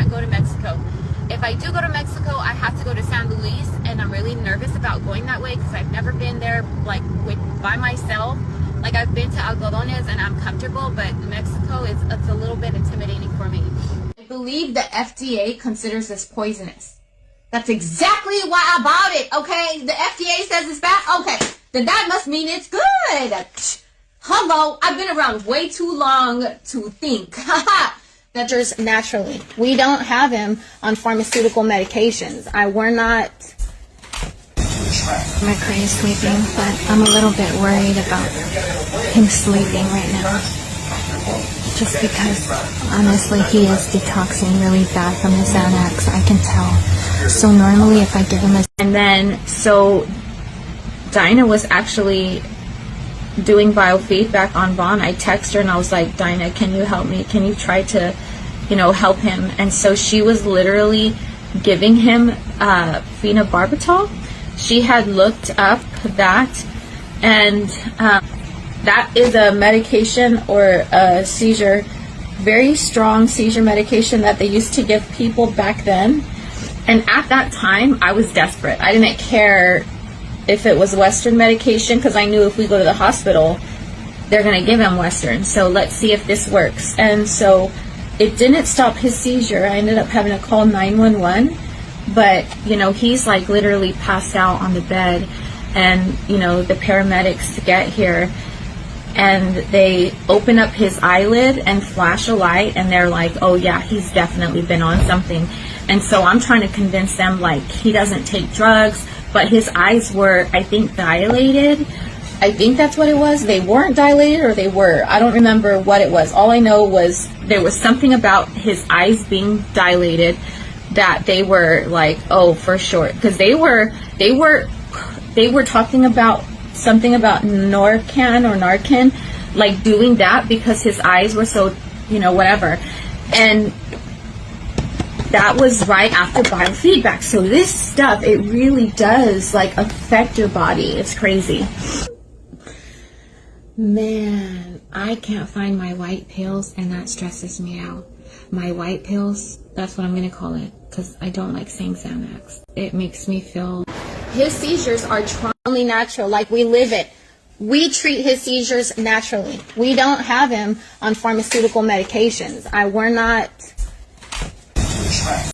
can't go to Mexico. If I do go to Mexico, I have to go to San Luis, and I'm really nervous about going that way because I've never been there like by myself. Like, I've been to Algodones and I'm comfortable, but Mexico it's a little bit intimidating for me. I believe the FDA considers this poisonous. That's exactly why I bought it, okay? The FDA says it's bad? Okay, then that must mean it's good. Hello, I've been around way too long to think. That there's naturally. We don't have him on pharmaceutical medications. We're not. Mccray is sleeping, but I'm a little bit worried about him sleeping right now. Just because, honestly, he is detoxing really bad from his Xanax. I can tell. So normally if I give him a... And then, so Dinah was actually doing biofeedback on Vaughn. I texted her and I was like, Dinah, can you help me? Can you try to, help him? And so she was literally giving him phenobarbital. She had looked up that, and that is a medication or a seizure, very strong seizure medication that they used to give people back then. And at that time, I was desperate. I didn't care if it was Western medication, because I knew if we go to the hospital, they're going to give him Western. So let's see if this works. And so it didn't stop his seizure. I ended up having to call 911. But, he's like literally passed out on the bed. And, the paramedics get here and they open up his eyelid and flash a light. And they're like, oh, yeah, he's definitely been on something. And so I'm trying to convince them, like, he doesn't take drugs. But his eyes were, I think, dilated. I think that's what it was. They weren't dilated, or they were. I don't remember what it was. All I know was there was something about his eyes being dilated that they were like, oh, for sure. Because they were talking about something about Narcan, like doing that because his eyes were so, whatever. And that was right after biofeedback. So this stuff, it really does like affect your body. It's crazy. Man, I can't find my white pills, and that stresses me out. My white pills, that's what I'm going to call it, because I don't like saying Xanax. It makes me feel... His seizures are only natural, like we live it. We treat his seizures naturally. We don't have him on pharmaceutical medications. We're not...